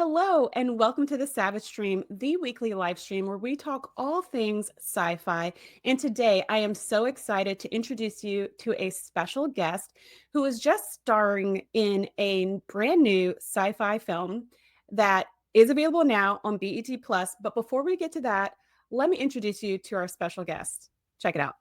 Hello, and welcome to the Savage Stream, the weekly live stream where we talk all things sci fi. And today I am so excited to introduce you to a special guest who is just starring in a brand new sci fi film that is available now on BET Plus. But before we get to that, let me introduce you to our special guest. Check it out.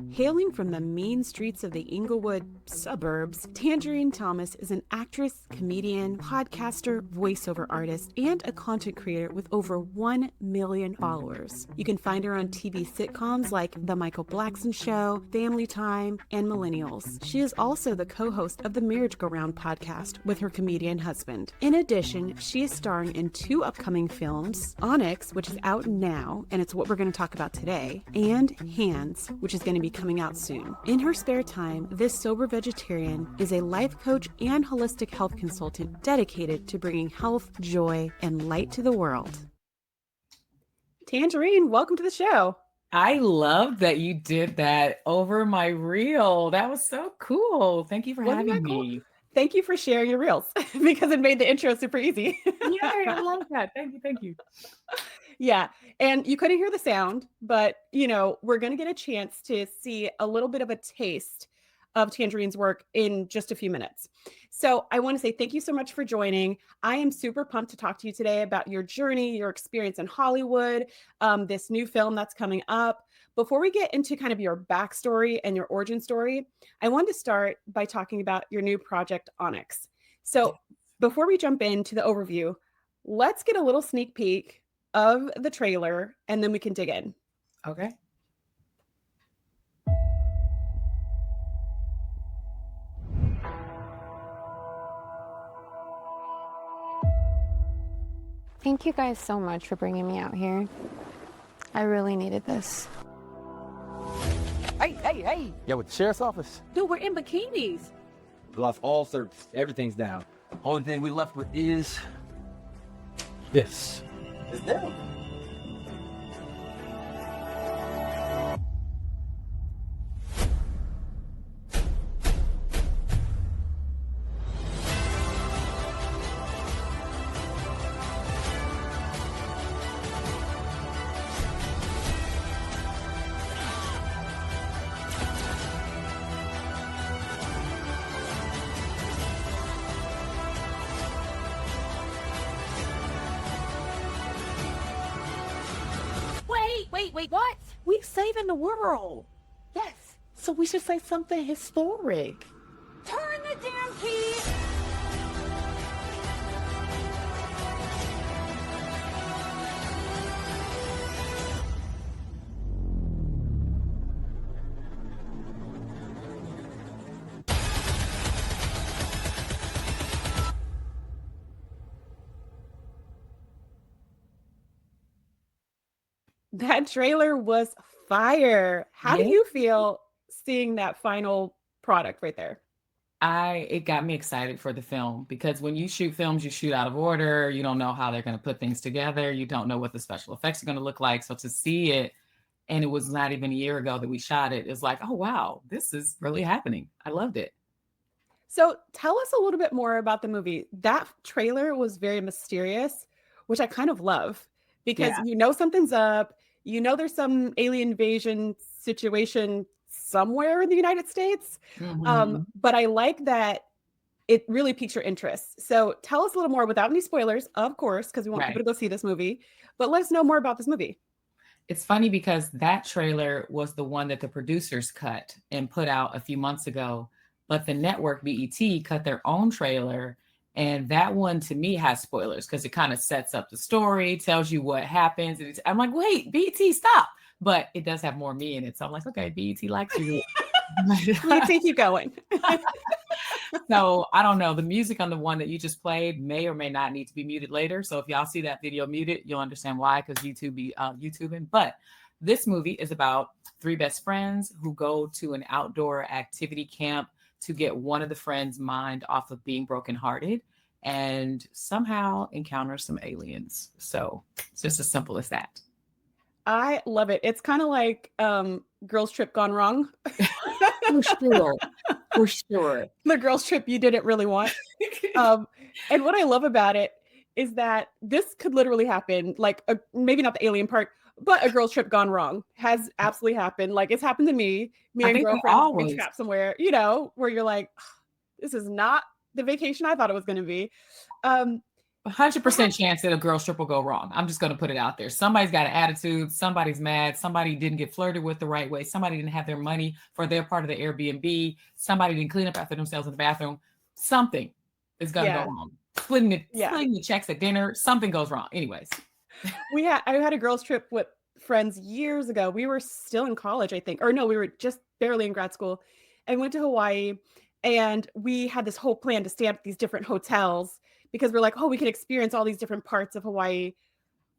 Hailing from the mean streets of the Inglewood suburbs, Tanjareen Thomas is an actress, comedian, podcaster, voiceover artist, and a content creator with over 1 million followers. You can find her on TV sitcoms like The Michael Blackson Show, Family Time, and Millennials. She is also the co-host of the Marriage Go Round podcast with her comedian husband. In addition, she is starring in 2 upcoming films, Onyx, which is out now, and it's what we're going to talk about today, and Hands, which is going to be coming out soon. In her spare time, this sober vegetarian is a life coach and holistic health consultant dedicated to bringing health, joy, and light to the world. Tanjareen, welcome to the show. I love that you did that over my reel. That was so cool. Thank you for having me. Thank you for sharing your reels because it made the intro super easy. Yeah, I love that. Thank you. Yeah, and you couldn't hear the sound, but we're going to get a chance to see a little bit of a taste of Tanjareen's work in just a few minutes. So I want to say thank you so much for joining. I am super pumped to talk to you today about your journey, your experience in Hollywood, this new film that's coming up. Before we get into kind of your backstory and your origin story, I wanted to start by talking about your new project, Onyx. So before we jump into the overview, let's get a little sneak peek of the trailer, and then we can dig in. Okay. Thank you guys so much for bringing me out here. I really needed this. Hey! Yeah, with the sheriff's office. Dude, we're in bikinis. We lost all service. Everything's down. Only thing we left with is this. It's them. Wait, what? We saving the world. Yes. So we should say something historic. Turn the damn key! That trailer was fire. How do you feel seeing that final product right there? It got me excited for the film because when you shoot films, you shoot out of order. You don't know how they're going to put things together. You don't know what the special effects are going to look like. So to see it, and it was not even a year ago that we shot it, it's like, oh, wow, this is really happening. I loved it. So tell us a little bit more about the movie. That trailer was very mysterious, which I kind of love because something's up. There's some alien invasion situation somewhere in the United States. Mm-hmm. But I like that it really piques your interest. So tell us a little more without any spoilers, of course, because we want people to go see this movie. But let us know more about this movie. It's funny because that trailer was the one that the producers cut and put out a few months ago. But the network BET cut their own trailer. And that one to me has spoilers because it kind of sets up the story, tells you what happens. And I'm like, wait, BET, stop. But it does have more me in it. So I'm like, okay, BET likes you. BET, keep going. So I don't know. The music on the one that you just played may or may not need to be muted later. So if y'all see that video muted, you'll understand why, because YouTube be YouTubing. But this movie is about 3 best friends who go to an outdoor activity camp to get one of the friends' mind off of being brokenhearted and somehow encounter some aliens. So it's just as simple as that. I love it. It's kind of like Girls Trip Gone Wrong. For sure. The girls trip you didn't really want. And what I love about it is that this could literally happen. Like, maybe not the alien part, but a girl's trip gone wrong has absolutely happened. Like, it's happened to me. Me I and think they girlfriends getting always trapped somewhere, you know, where you're like, this is not the vacation I thought it was going to be. Um, 100% chance that a girl's trip will go wrong. I'm just going to put it out there. Somebody's got an attitude. Somebody's mad. Somebody didn't get flirted with the right way. Somebody didn't have their money for their part of the Airbnb. Somebody didn't clean up after themselves in the bathroom. Something is going to go wrong. Splitting the checks at dinner. Something goes wrong. Anyways. I had a girls trip with friends years ago. We were still in college, I think. Or no, we were just barely in grad school. And went to Hawaii. And we had this whole plan to stay at these different hotels because we're like, oh, we could experience all these different parts of Hawaii.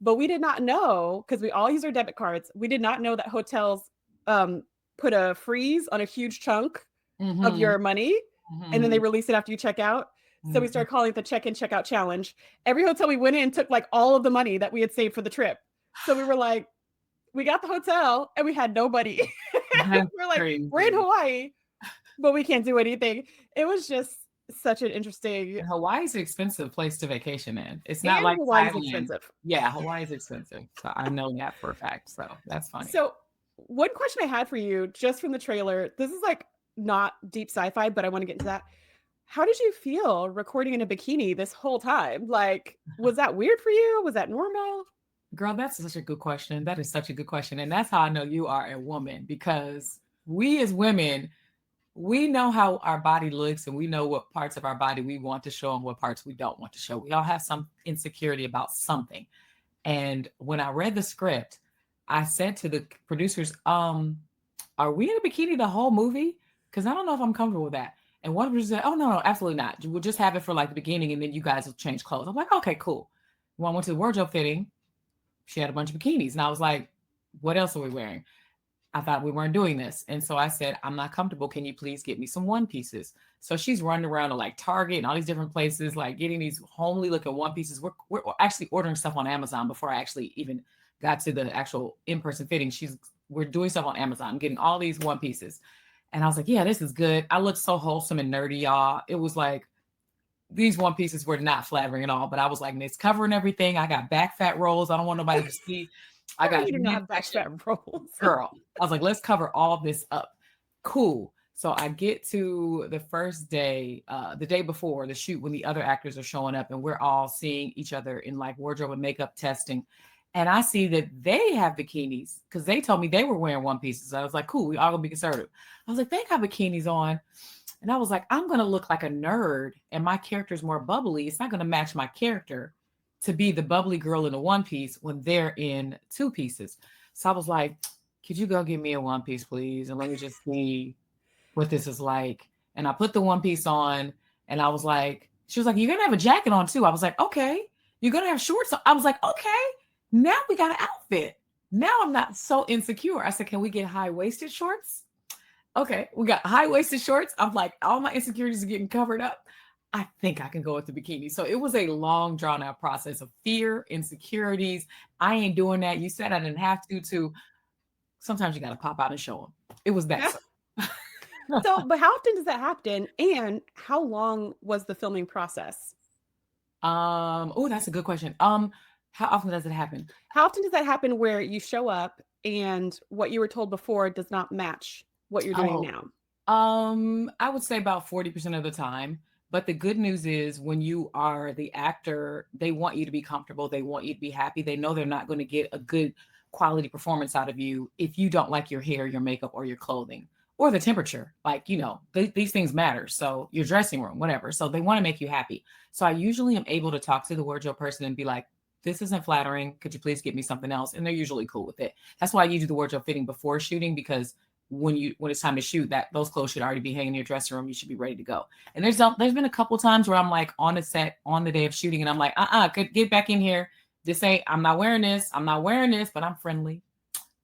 But we did not know, because we all use our debit cards, we did not know that hotels put a freeze on a huge chunk of your money, and then they release it after you check out. So we started calling it the check-in, check-out challenge. Every hotel we went in took like all of the money that we had saved for the trip. So we were like, we got the hotel and we had nobody. We're like, we're in Hawaii, but we can't do anything. It was just such an interesting. And Hawaii's an expensive place to vacation in. It's not like Hawaii's Thailand. expensive. Yeah, Hawaii's expensive. So I know that for a fact. So that's funny. So one question I had for you, just from the trailer, this is like not deep sci-fi, but I want to get into that. How did you feel recording in a bikini this whole time? Like, was that weird for you? Was that normal? Girl, that's such a good question. That is such a good question. And that's how I know you are a woman, because we as women, we know how our body looks and we know what parts of our body we want to show and what parts we don't want to show. We all have some insecurity about something. And when I read the script, I said to the producers, are we in a bikini the whole movie? Because I don't know if I'm comfortable with that. And one of them said, oh, no, absolutely not. We'll just have it for like the beginning and then you guys will change clothes. I'm like, okay, cool. When I went to the wardrobe fitting, she had a bunch of bikinis. And I was like, what else are we wearing? I thought we weren't doing this. And so I said, I'm not comfortable. Can you please get me some one pieces? So she's running around to like Target and all these different places, like getting these homely looking one pieces. We're actually ordering stuff on Amazon before I actually even got to the actual in-person fitting. We're doing stuff on Amazon, getting all these one pieces. And I was like, yeah, this is good. I look so wholesome and nerdy, y'all. It was like, these one pieces were not flattering at all, but I was like, it's covering everything. I got back fat rolls. I don't want nobody to see. I got you didn't have back fat rolls. Girl, I was like, let's cover all this up. Cool. So I get to the first day, the day before the shoot, when the other actors are showing up and we're all seeing each other in like wardrobe and makeup testing. And I see that they have bikinis because they told me they were wearing one pieces. So I was like, cool, we all gonna be conservative. I was like, they got bikinis on. And I was like, I'm gonna look like a nerd and my character's more bubbly. It's not gonna match my character to be the bubbly girl in a one piece when they're in two pieces. So I was like, could you go get me a one piece, please? And let me just see what this is like. And I put the one piece on and I was like, she was like, you're gonna have a jacket on too. I was like, okay. You're gonna have shorts on. I was like, okay. Now we got an outfit. Now I'm not so insecure. I said, can we get high-waisted shorts? Okay, we got high-waisted shorts. I'm like, all my insecurities are getting covered up. I think I can go with the bikini. So it was a long, drawn-out process of fear, insecurities. I ain't doing that. You said I didn't have to. Sometimes you got to pop out and show them. It was that. So, but how often does that happen? And how long was the filming process? Oh, that's a good question. How often does it happen? How often does that happen where you show up and what you were told before does not match what you're doing now? I would say about 40% of the time. But the good news is when you are the actor, they want you to be comfortable. They want you to be happy. They know they're not going to get a good quality performance out of you if you don't like your hair, your makeup, or your clothing, or the temperature. Like, these things matter. So your dressing room, whatever. So they want to make you happy. So I usually am able to talk to the wardrobe person and be like, this isn't flattering. Could you please get me something else? And they're usually cool with it. That's why you do the wardrobe fitting before shooting, because when it's time to shoot, that those clothes should already be hanging in your dressing room. You should be ready to go. And there's been a couple times where I'm like on the set on the day of shooting and I'm like, get back in here. I'm not wearing this, but I'm friendly.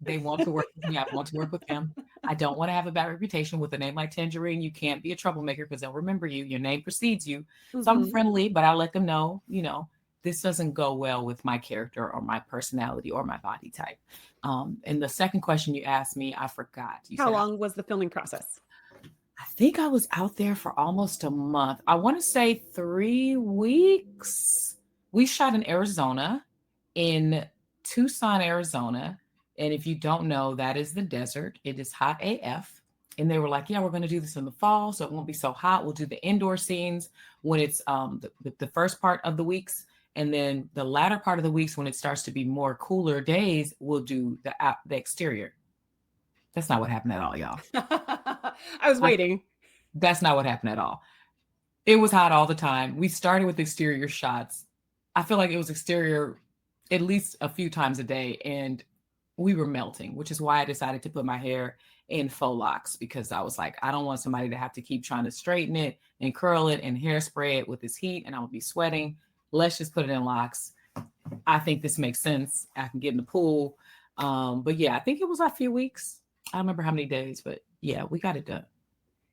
They want to work with me. I want to work with them. I don't want to have a bad reputation with a name like Tanjareen. You can't be a troublemaker because they'll remember you. Your name precedes you. Mm-hmm. So I'm friendly, but I let them know, this doesn't go well with my character or my personality or my body type. And the second question you asked me, I forgot. How long was the filming process? I think I was out there for almost a month. I want to say 3 weeks. We shot in Arizona, in Tucson, Arizona. And if you don't know, that is the desert. It is hot AF. And they were like, yeah, we're going to do this in the fall, so it won't be so hot. We'll do the indoor scenes when it's the first part of the weeks. And then the latter part of the weeks, when it starts to be more cooler days, we'll do the exterior. That's not what happened at all, y'all. I was waiting. That's not what happened at all. It was hot all the time. We started with exterior shots. I feel like it was exterior at least a few times a day, and we were melting, which is why I decided to put my hair in faux locks, because I was like, I don't want somebody to have to keep trying to straighten it and curl it and hairspray it with this heat, and I would be sweating. Let's just put it in locks. I think this makes sense. I can get in the pool. But yeah, I think it was a few weeks. I don't remember how many days, but yeah, we got it done.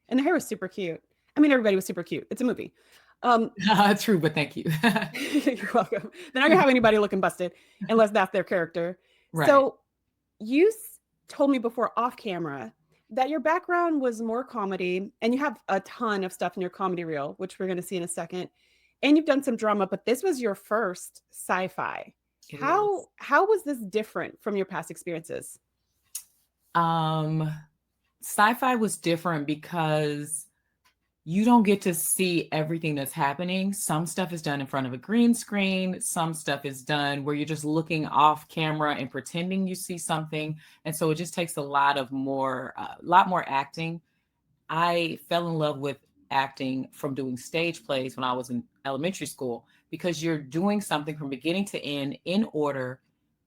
And the hair was super cute. I mean, everybody was super cute. It's a movie. True, but thank you. You're welcome. They're not gonna have anybody looking busted unless that's their character. Right. So you told me before off camera that your background was more comedy, and you have a ton of stuff in your comedy reel, which we're going to see in a second. And you've done some drama, but this was your first sci-fi. How was this different from your past experiences? Sci-fi was different because you don't get to see everything that's happening. Some stuff is done in front of a green screen. Some stuff is done where you're just looking off camera and pretending you see something. And so it just takes a lot more acting. I fell in love with acting from doing stage plays when I was in elementary school, because you're doing something from beginning to end in order,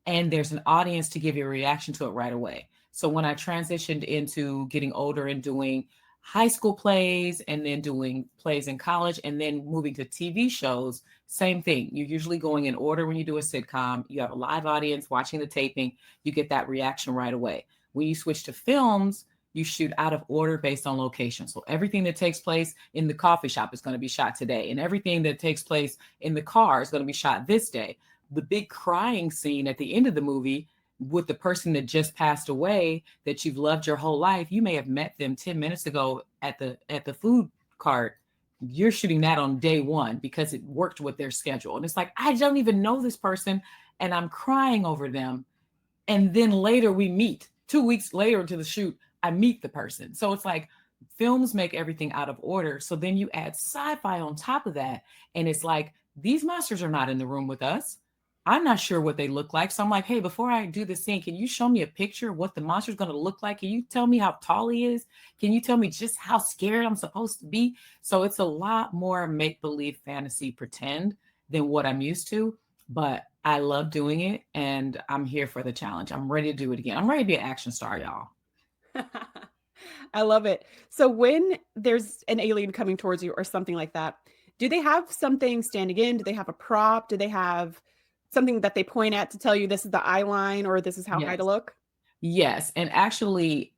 and there's an audience to give you a reaction to it right away. So when I transitioned into getting older and doing high school plays and then doing plays in college and then moving to TV shows, same thing. You're usually going in order. When you do a sitcom, you have a live audience watching the taping, you get that reaction right away. When you switch to films, you shoot out of order based on location. So everything that takes place in the coffee shop is going to be shot today, and everything that takes place in the car is going to be shot this day. The big crying scene at the end of the movie with the person that just passed away that you've loved your whole life, you may have met them 10 minutes ago at the food cart. You're shooting that on day one because it worked with their schedule. And it's like, I don't even know this person and I'm crying over them. And then later we meet 2 weeks later into the shoot, I meet the person. So it's like films make everything out of order. So then you add sci-fi on top of that. And it's like, these monsters are not in the room with us. I'm not sure what they look like. So I'm like, hey, before I do this scene, can you show me a picture of what the monster is going to look like? Can you tell me how tall he is? Can you tell me just how scared I'm supposed to be? So it's a lot more make-believe fantasy pretend than what I'm used to. But I love doing it, and I'm here for the challenge. I'm ready to do it again. I'm ready to be an action star, y'all. I love it. So when there's an alien coming towards you or something like that, do they have something standing in? Do they have a prop? Do they have something that they point at to tell you this is the eye line or this is how high to look? Yes. And actually,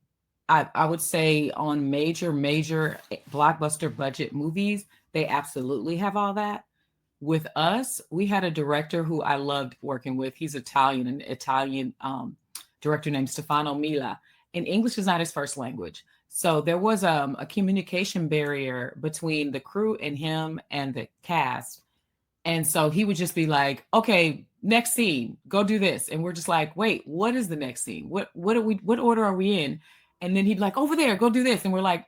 I would say on major blockbuster budget movies, they absolutely have all that. With us, we had a director who I loved working with. He's Italian, an Italian director named Stefano Mila. And English is not his first language. So there was a communication barrier between the crew and him and the cast. And so he would just be like, okay, next scene, go do this. And we're just like, wait, what is the next scene? What order are we in? And then he'd be like, over there, go do this. And we're like,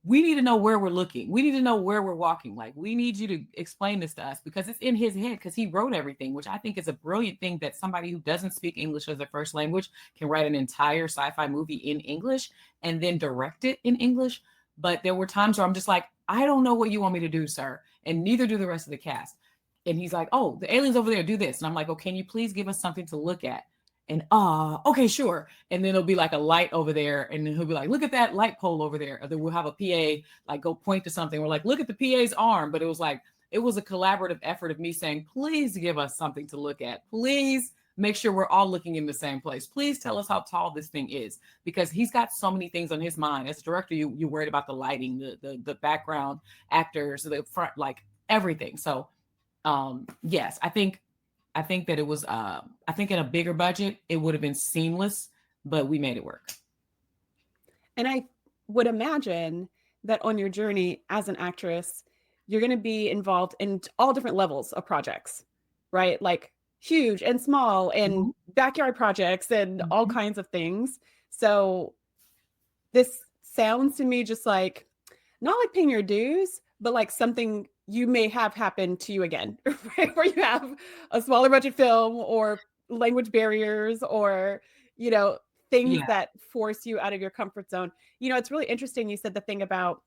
we need to know where we're looking. We need to know where we're walking. Like, we need you to explain this to us, because it's in his head, because he wrote everything, which I think is a brilliant thing, that somebody who doesn't speak English as their first language can write an entire sci-fi movie in English and then direct it in English. But there were times where I'm just like, I don't know what you want me to do, sir. And neither do the rest of the cast. And he's like, oh, the alien's over there, do this. And I'm like, oh, can you please give us something to look at? And okay, sure. And then it'll be like a light over there. And then he'll be like, look at that light pole over there. Or then we'll have a PA like go point to something. We're like, look at the PA's arm. But it was a collaborative effort of me saying, please give us something to look at. Please make sure we're all looking in the same place. Please tell us how tall this thing is, because he's got so many things on his mind. As a director, you're worried about the lighting, the background actors, the front, like everything. So yes, I think that it was, I think in a bigger budget, it would have been seamless, but we made it work. And I would imagine that on your journey as an actress, you're going to be involved in all different levels of projects, right? Like huge and small and backyard projects and all kinds of things. So this sounds to me just like, not like paying your dues, but like something you may have happen to you again, right? Where you have a smaller budget film or language barriers or, you know, things Yeah. that force you out of your comfort zone. You know, it's really interesting. You said the thing about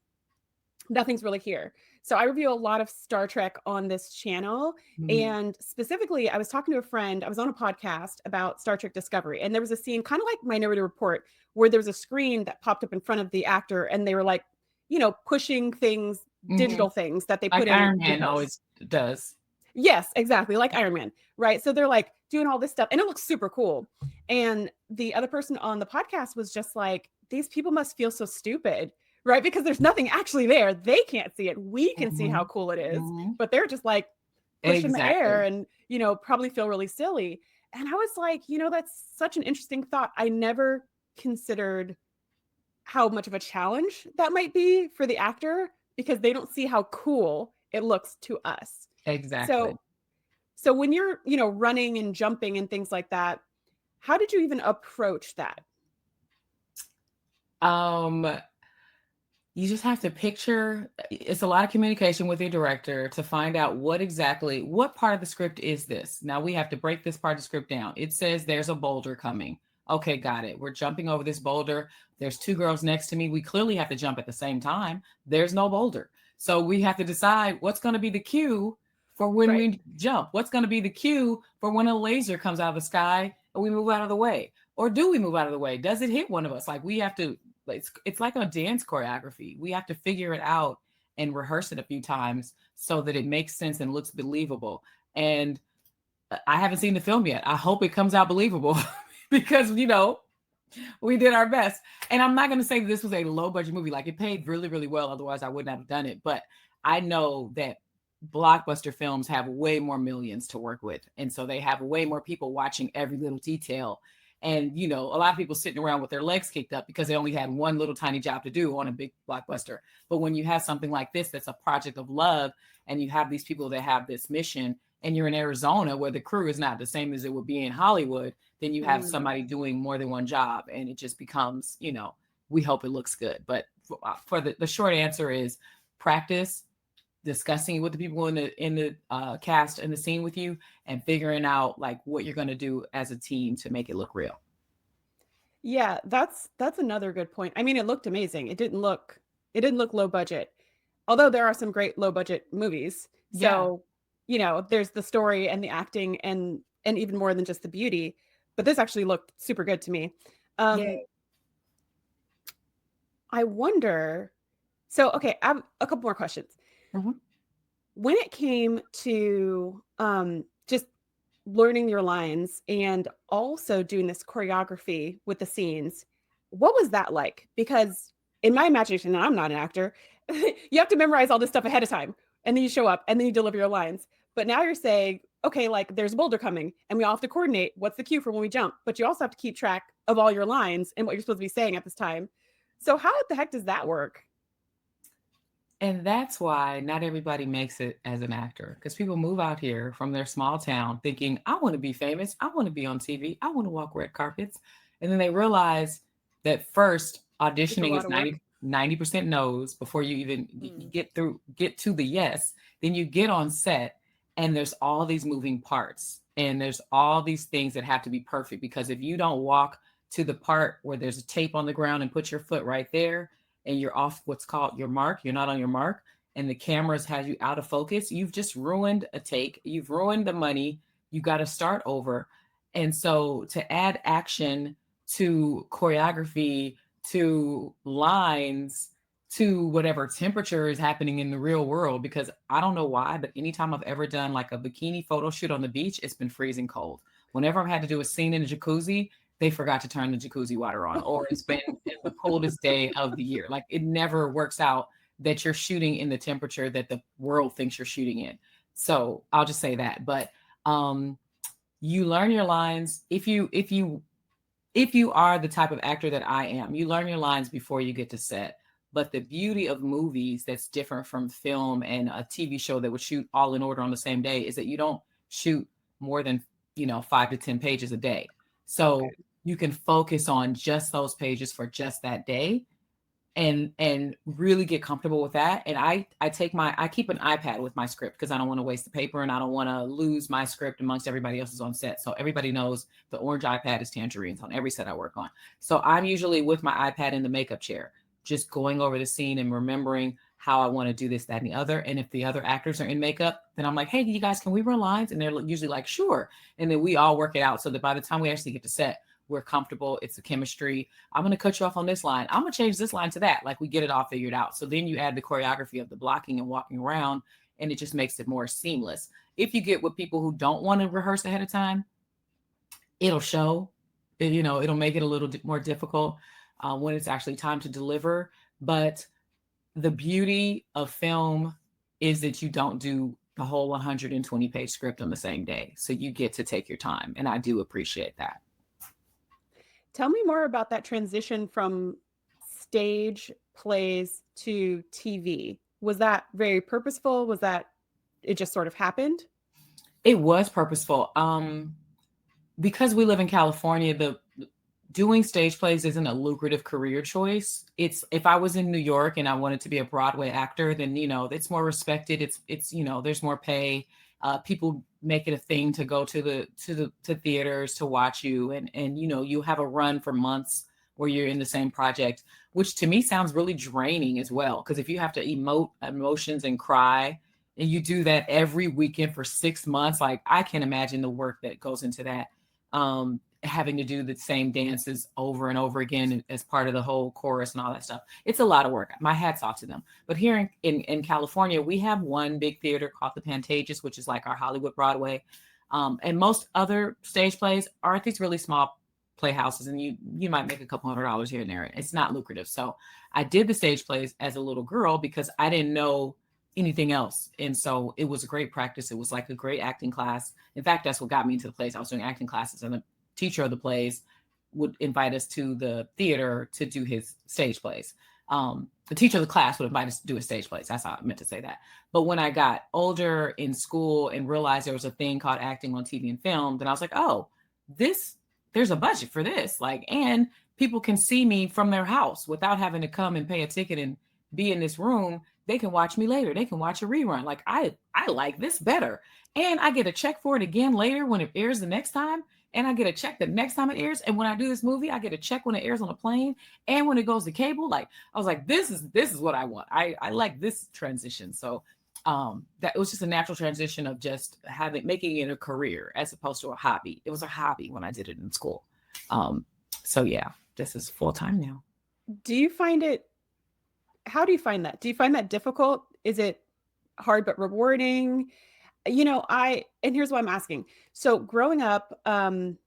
nothing's really here. So I review a lot of Star Trek on this channel. And specifically, I was talking to a friend, I was on a podcast about Star Trek Discovery, and there was a scene kind of like Minority Report, where there was a screen that popped up in front of the actor and they were like, you know, pushing things, digital things that they Like put in. Iron Man post. always does. Yes, exactly. Like Iron Man, right? So they're like doing all this stuff and it looks super cool. And the other person on the podcast was just like, these people must feel so stupid, right? Because there's nothing actually there. They can't see it. We can see how cool it is, but they're just like pushing the air and, you know, probably feel really silly. And I was like, you know, that's such an interesting thought. I never considered how much of a challenge that might be for the actor because they don't see how cool it looks to us. Exactly. So when you're, you know, running and jumping and things like that, how did you even approach that? You just have to picture, it's a lot of communication with your director to find out what part of the script is this. Now we have to break this part of the script down. It says there's a boulder coming. Okay, got it. We're jumping over this boulder. There's two girls next to me. We clearly have to jump at the same time. There's no boulder. So we have to decide what's going to be the cue for when we jump. What's going to be the cue for when a laser comes out of the sky and we move out of the way? Or do we move out of the way? Does it hit one of us? Like we have to, it's like a dance choreography. We have to figure it out and rehearse it a few times so that it makes sense and looks believable. And I haven't seen the film yet. I hope it comes out believable because, you know, we did our best. And I'm not going to say that this was a low budget movie. Like it paid really, really well. Otherwise I wouldn't have done it. But I know that blockbuster films have way more millions to work with. And so they have way more people watching every little detail. And, you know, a lot of people sitting around with their legs kicked up because they only had one little tiny job to do on a big blockbuster. But when you have something like this, that's a project of love, and you have these people that have this mission, and you're in Arizona where the crew is not the same as it would be in Hollywood, then you have somebody doing more than one job. And it just becomes, you know, we hope it looks good. But for the short answer is practice, discussing with the people in the cast and the scene with you, and figuring out like what you're going to do as a team to make it look real. Yeah, that's another good point. I mean, it looked amazing. It didn't look low budget, although there are some great low budget movies. So, you know, there's the story and the acting and even more than just the beauty, but this actually looked super good to me. I wonder, so, okay, I have a couple more questions. When it came to just learning your lines and also doing this choreography with the scenes, what was that like? Because in my imagination, and I'm not an actor, you have to memorize all this stuff ahead of time, and then you show up and then you deliver your lines. But now you're saying, okay, like there's a boulder coming and we all have to coordinate what's the cue for when we jump, but you also have to keep track of all your lines and what you're supposed to be saying at this time. So how the heck does that work? And that's why not everybody makes it as an actor, because people move out here from their small town thinking, I want to be famous. I want to be on TV. I want to walk red carpets. And then they realize that first auditioning is 90% no's before you even get to the yes. Then you get on set and there's all these moving parts and there's all these things that have to be perfect, because if you don't walk to the part where there's a tape on the ground and put your foot right there, and you're off what's called your mark, you're not on your mark, and the cameras has you out of focus, you've just ruined a take. You've ruined the money. You got to start over. And so to add action to choreography, to lines, to whatever temperature is happening in the real world, because I don't know why, but anytime I've ever done like a bikini photo shoot on the beach, it's been freezing cold. Whenever I've had to do a scene in a jacuzzi, they forgot to turn the jacuzzi water on, or it's been the coldest day of the year. Like it never works out that you're shooting in the temperature that the world thinks you're shooting in. So I'll just say that. But you learn your lines. If you are the type of actor that I am, you learn your lines before you get to set. But the beauty of movies that's different from film and a TV show that would shoot all in order on the same day is that you don't shoot more than, 5 to 10 pages a day. So Okay. you can focus on just those pages for just that day and really get comfortable with that. And I keep an iPad with my script because I don't want to waste the paper and I don't want to lose my script amongst everybody else's on set. So everybody knows the orange iPad is Tangereen's on every set I work on. So I'm usually with my iPad in the makeup chair, just going over the scene and remembering how I want to do this, that, and the other. And if the other actors are in makeup, then I'm like, hey, you guys, can we run lines? And they're usually like, sure. And then we all work it out so that by the time we actually get to set, we're comfortable. It's a chemistry. I'm going to cut you off on this line. I'm going to change this line to that. Like we get it all figured out. So then you add the choreography of the blocking and walking around, and it just makes it more seamless. If you get with people who don't want to rehearse ahead of time, it'll show, it'll make it a little more difficult when it's actually time to deliver. But the beauty of film is that you don't do the whole 120-page script on the same day. So you get to take your time. And I do appreciate that. Tell me more about that transition from stage plays to TV. Was that very purposeful? Was that it just sort of happened? It was purposeful. Because we live in California, doing stage plays isn't a lucrative career choice. It's if I was in New York and I wanted to be a Broadway actor, then it's more respected. It's there's more pay. People make it a thing to go to theaters to watch you, and you have a run for months where you're in the same project, which to me sounds really draining as well. Because if you have to emote emotions and cry, and you do that every weekend for 6 months, like I can imagine the work that goes into that. Having to do the same dances over and over again as part of the whole chorus and all that stuff. It's a lot of work. My hat's off to them. But here in California, we have one big theater called the Pantages, which is like our Hollywood Broadway. And most other stage plays are at these really small playhouses, and you might make a couple $100 here and there. It's not lucrative. So I did the stage plays as a little girl because I didn't know anything else. And so it was a great practice. It was like a great acting class. In fact, that's what got me into the plays. I was doing acting classes, and the teacher of the plays would invite us to the theater to do his stage plays. The teacher of the class would invite us to do his stage plays. That's how I meant to say that. But when I got older in school and realized there was a thing called acting on TV and film, then I was like, oh, there's a budget for this. Like, and people can see me from their house without having to come and pay a ticket and be in this room. They can watch me later. They can watch a rerun. Like I like this better. And I get a check for it again later when it airs the next time. And I get a check the next time it airs. And when I do this movie, I get a check when it airs on a plane and when it goes to cable. Like I was like, this is what I want. I like this transition. So that it was just a natural transition of just making it a career as opposed to a hobby. It was a hobby when I did it in school. So yeah, this is full time now. How do you find that? Do you find that difficult? Is it hard but rewarding? And here's why I'm asking. So growing up, our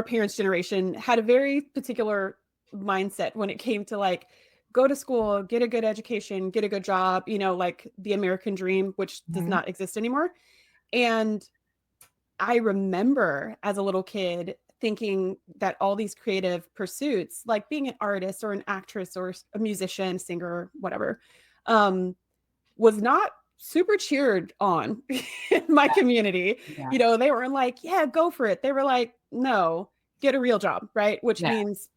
parents' generation had a very particular mindset when it came to like, go to school, get a good education, get a good job, like the American dream, which does not exist anymore. And I remember as a little kid thinking that all these creative pursuits, like being an artist or an actress or a musician, singer, whatever, was not super cheered on in my community. Yeah. They were like, yeah, go for it. They were like, no, get a real job, right? Which means,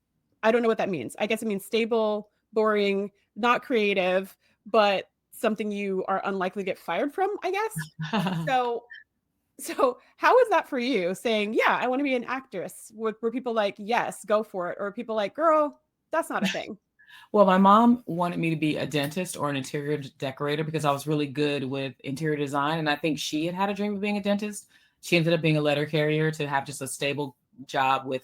I don't know what that means. I guess it means stable, boring, not creative, but something you are unlikely to get fired from, I guess. So how is that for you saying, yeah, I want to be an actress? Were people like, yes, go for it? Or people like, girl, that's not a thing? Well, my mom wanted me to be a dentist or an interior decorator because I was really good with interior design. And I think she had a dream of being a dentist. She ended up being a letter carrier to have just a stable job with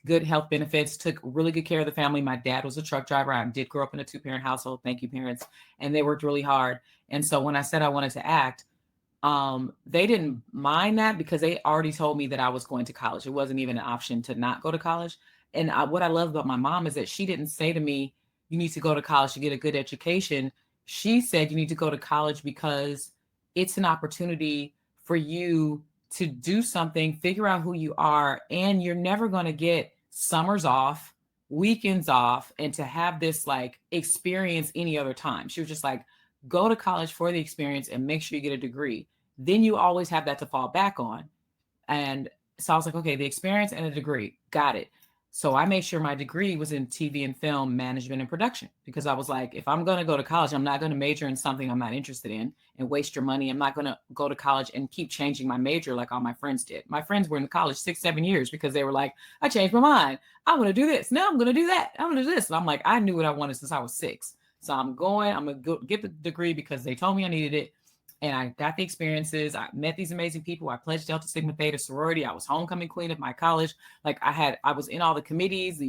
good health benefits, took really good care of the family. My dad was a truck driver. I did grow up in a 2-parent household. Thank you, parents. And they worked really hard. And so when I said I wanted to act, they didn't mind that because they already told me that I was going to college. It wasn't even an option to not go to college. And what I love about my mom is that she didn't say to me, you need to go to college to get a good education. She said, you need to go to college because it's an opportunity for you to do something, figure out who you are, and you're never going to get summers off. weekends off and to have this like experience any other time. She was just like, go to college for the experience and make sure you get a degree. Then you always have that to fall back on. And so I was like, okay, the experience and a degree, got it. So I made sure my degree was in TV and film management and production, because I was like, if I'm going to go to college, I'm not going to major in something I'm not interested in and waste your money. I'm not going to go to college and keep changing my major like all my friends did. My friends were in college 6-7 years because they were like, I changed my mind. I want to do this. Now I'm going to do that. I'm going to do this. And I'm like, I knew what I wanted since I was 6. So I'm going to go get the degree because they told me I needed it. And I got the experiences. I met these amazing people. I pledged Delta Sigma Theta sorority. I was homecoming queen of my college. Like I was in all the committees,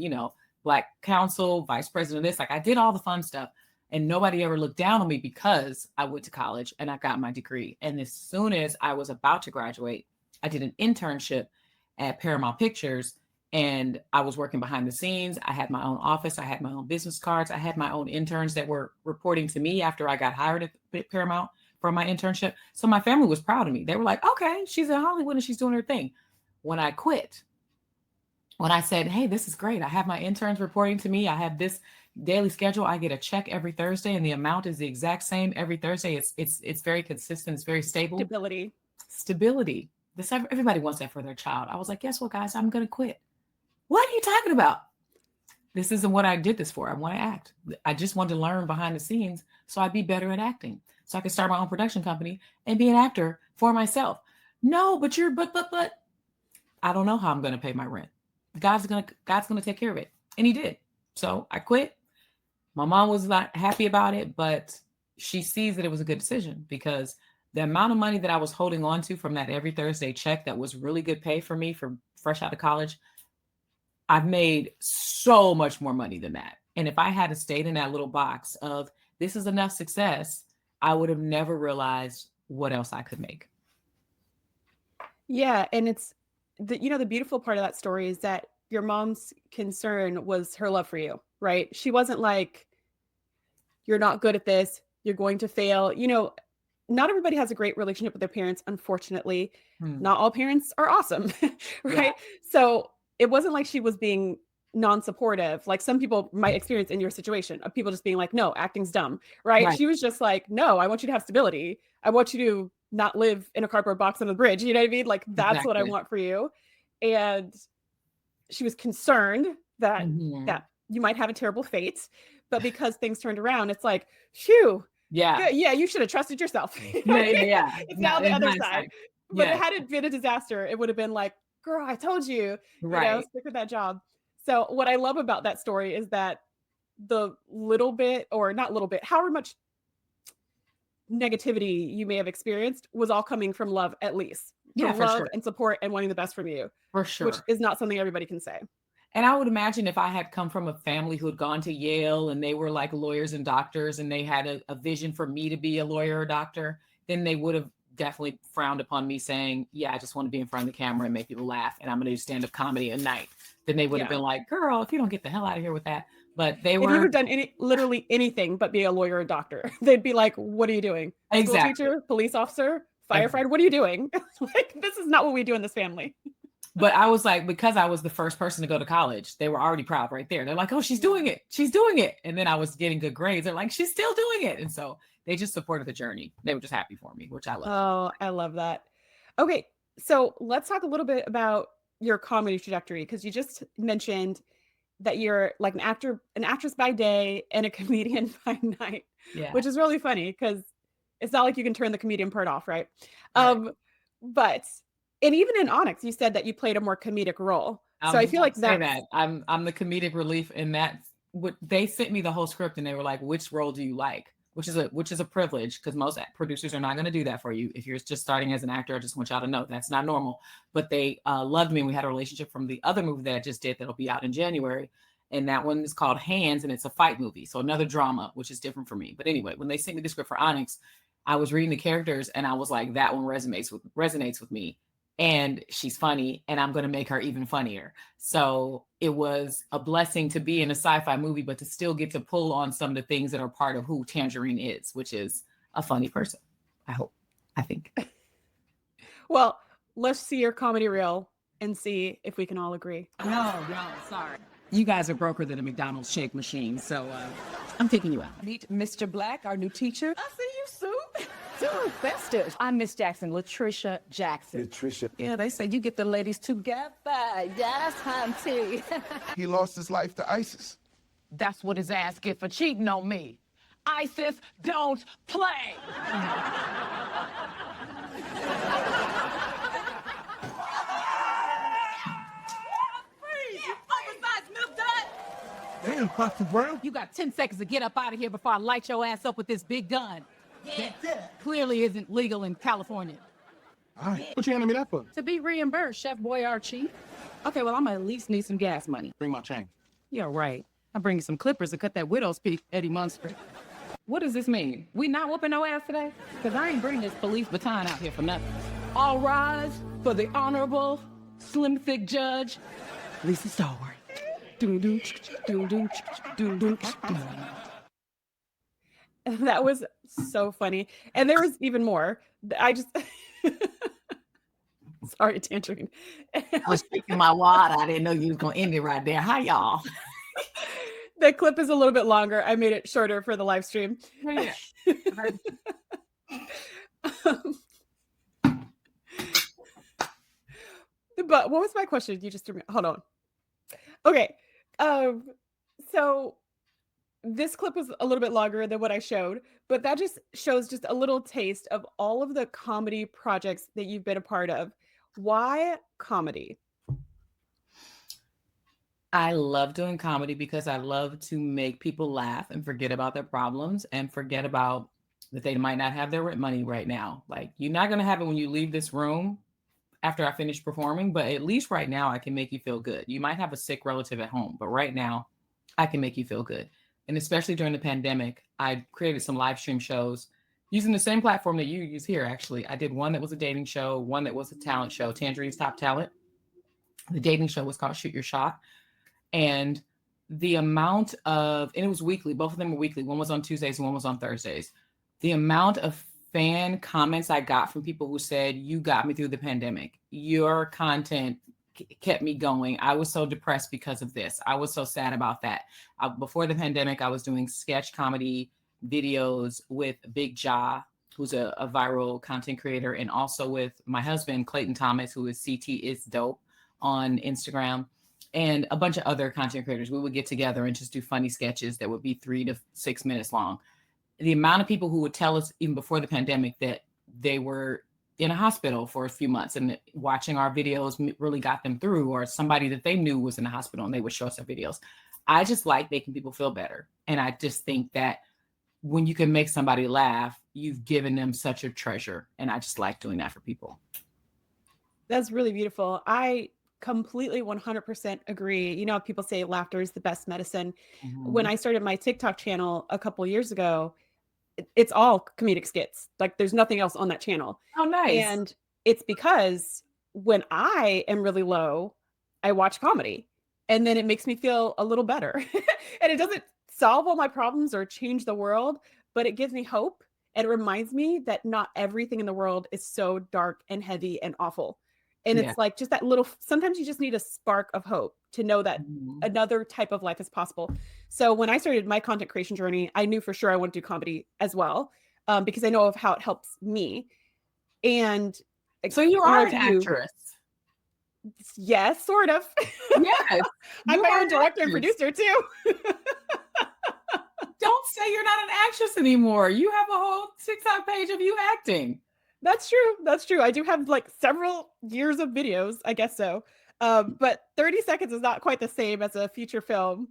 Black Council, vice president of this. Like I did all the fun stuff. And nobody ever looked down on me because I went to college and I got my degree. And as soon as I was about to graduate, I did an internship at Paramount Pictures. And I was working behind the scenes. I had my own office. I had my own business cards. I had my own interns that were reporting to me after I got hired at Paramount for my internship. So my family was proud of me. They were like, okay, she's in Hollywood and she's doing her thing. When I quit, when I said, hey, this is great. I have my interns reporting to me. I have this daily schedule. I get a check every Thursday and the amount is the exact same every Thursday. It's very consistent. It's very stable. Stability. Everybody wants that for their child. I was like, guess what, guys? I'm going to quit. What are you talking about? This isn't what I did this for. I want to act. I just wanted to learn behind the scenes so I'd be better at acting. So I could start my own production company and be an actor for myself. No, but I don't know how I'm going to pay my rent. God's going to take care of it. And he did. So I quit. My mom was not happy about it, but she sees that it was a good decision because the amount of money that I was holding on to from that every Thursday check that was really good pay for me for fresh out of college, I've made so much more money than that. And if I had stayed in that little box of this is enough success, I would have never realized what else I could make. Yeah. And it's the beautiful part of that story is that your mom's concern was her love for you, right? She wasn't like, you're not good at this, you're going to fail. Not everybody has a great relationship with their parents, unfortunately. Not all parents are awesome, right? Yeah. So it wasn't like she was being non-supportive, like some people might experience in your situation of people just being like, no, acting's dumb, right? She was just like, no, I want you to have stability. I want you to not live in a cardboard box on the bridge. You know what I mean? Like, that's what I want for you. And she was concerned that you might have a terrible fate, but because things turned around, it's like, phew. Yeah, you should have trusted yourself. Yeah. It's now the other side. But it hadn't been a disaster. It would have been like, girl, I told you, stick with that job. So what I love about that story is that the little bit, or not little bit, however much negativity you may have experienced was all coming from love, at least. From love and support and wanting the best from you. For sure. Which is not something everybody can say. And I would imagine if I had come from a family who had gone to Yale and they were like lawyers and doctors and they had a vision for me to be a lawyer or doctor, then they would have definitely frowned upon me saying, yeah, I just want to be in front of the camera and make people laugh. And I'm going to do stand-up comedy at night. Then they would have been like, girl, if you don't get the hell out of here with that. But they were. If you would have done literally anything but be a lawyer or doctor, they'd be like, what are you doing? Exactly. School teacher, police officer, firefighter, what are you doing? Like, this is not what we do in this family. But I was like, because I was the first person to go to college, they were already proud right there. They're like, oh, she's doing it. She's doing it. And then I was getting good grades. They're like, she's still doing it. And so they just supported the journey. They were just happy for me, which I love. Oh, I love that. Okay. So let's talk a little bit about your comedy trajectory, because you just mentioned that you're like an actress by day and a comedian by night, which is really funny because it's not like you can turn the comedian part off, right? But and even in Onyx, you said that you played a more comedic role. So I feel like that I'm the comedic relief in that. They sent me the whole script and they were like, which role do you like? Which is a privilege, because most producers are not going to do that for you. If you're just starting as an actor, I just want y'all to know that's not normal. But they loved me. And we had a relationship from the other movie that I just did that'll be out in January. And that one is called Hands, and it's a fight movie. So another drama, which is different for me. But anyway, when they sent me the script for Onyx, I was reading the characters and I was like, that one resonates with me. And she's funny, and I'm going to make her even funnier. So it was a blessing to be in a sci-fi movie, but to still get to pull on some of the things that are part of who Tanjareen is, which is a funny person. I think. Well, let's see your comedy reel and see if we can all agree. No, sorry. You guys are broker than a McDonald's shake machine, so I'm taking you out. Meet Mr. Black, our new teacher. I see you, Sue. Dude, Festus. I'm Miss Jackson, Latricia Jackson. Latricia. Yeah, they say you get the ladies together. Yes, hunty. He lost his life to ISIS. That's what his ass get for cheating on me. ISIS don't play. Damn, Pastor Brown. You got 10 seconds to get up out of here before I light your ass up with this big gun. That clearly isn't legal in California. All right, what you handing me that for? To be reimbursed, Chef Boyardee. Okay, well, I'm gonna at least need some gas money. Bring my chain. Yeah, right. I'll bring you some clippers to cut that widow's peak, Eddie Munster. What does this mean? We not whooping no ass today? Because I ain't bringing this police baton out here for nothing. All rise for the Honorable Slim Thick Judge, Lisa Stallworth. That was so funny. And there was even more. I just sorry, Tangerine. I was speaking my wad. I didn't know you was gonna end it right there. Hi, y'all. The clip is a little bit longer. I made it shorter for the live stream. Yeah. But what was my question? You just threw me. Hold on. Okay. So this clip was a little bit longer than what I showed, but that just shows just a little taste of all of the comedy projects that you've been a part of. Why comedy? I love doing comedy because I love to make people laugh and forget about their problems and forget about that they might not have their rent money right now. Like, you're not going to have it when you leave this room after I finish performing, but at least right now I can make you feel good. You might have a sick relative at home, but right now I can make you feel good. And especially during the pandemic, I created some live stream shows using the same platform that you use here. Actually, I did one that was a dating show, one that was a talent show, Tangereen's Top Talent. The dating show was called Shoot Your Shot. And the amount of, and it was weekly, both of them were weekly. One was on Tuesdays and one was on Thursdays. The amount of fan comments I got from people who said, you got me through the pandemic. Your content kept me going. I was so depressed because of this. I was so sad about that. Before the pandemic, I was doing sketch comedy videos with Big Ja, who's a viral content creator, and also with my husband, Clayton Thomas, who is CT is Dope on Instagram, and a bunch of other content creators. We would get together and just do funny sketches that would be 3 to 6 minutes long. The amount of people who would tell us even before the pandemic that they were in a hospital for a few months and watching our videos really got them through, or somebody that they knew was in the hospital and they would show us their videos. I just like making people feel better. And I just think that when you can make somebody laugh, you've given them such a treasure. And I just like doing that for people. That's really beautiful. I completely 100% agree. You know, people say laughter is the best medicine. Mm-hmm. When I started my TikTok channel a couple years ago, it's all comedic skits. Like, there's nothing else on that channel. Oh, nice. And it's because when I am really low, I watch comedy, and then it makes me feel a little better. And it doesn't solve all my problems or change the world, but it gives me hope. And it reminds me that not everything in the world is so dark and heavy and awful. And Yeah. it's like just that little, sometimes you just need a spark of hope to know that Mhm. another type of life is possible. So when I started my content creation journey, I knew for sure I want to do comedy as well, because I know of how it helps me. And So you are an similar to you- actress. Yes, sort of. Yes. I'm You my are own an director and actress. producer too. Don't say you're not an actress anymore. You have a whole TikTok page of you acting. That's true. That's true. I do have like several years of videos, I guess so. But 30 seconds is not quite the same as a feature film.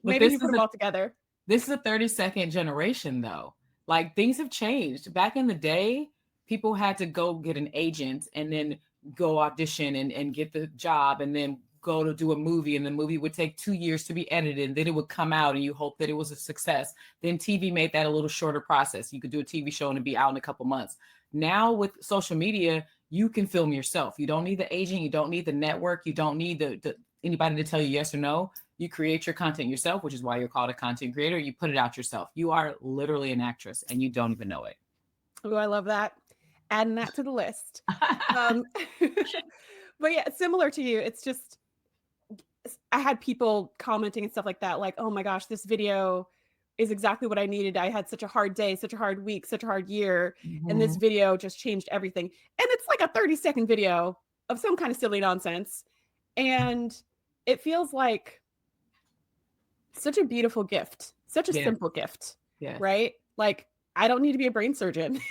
But Maybe this you put is them a- all together. This is a 30-second generation, though. Like, things have changed. Back in the day, people had to go get an agent and then go audition and get the job and then go to do a movie, and the movie would take 2 years to be edited, and then it would come out and you hope that it was a success. Then TV made that a little shorter process. You could do a TV show and it'd be out in a couple months. Now with social media, you can film yourself. You don't need the agent, you don't need the network, you don't need the anybody to tell you yes or no. You create your content yourself, which is why you're called a content creator. You put it out yourself. You are literally an actress and you don't even know it. Oh, I love that. Adding that to the list. But yeah, similar to you, it's just I had people commenting and stuff like that, like, oh my gosh, this video is exactly what I needed. I had such a hard day, such a hard week, such a hard year, and this Mhm. video just changed everything. And it's like a 30-second video of some kind of silly nonsense. And it feels like such a beautiful gift, such a Yeah. simple gift, Yeah. right? Like, I don't need to be a brain surgeon.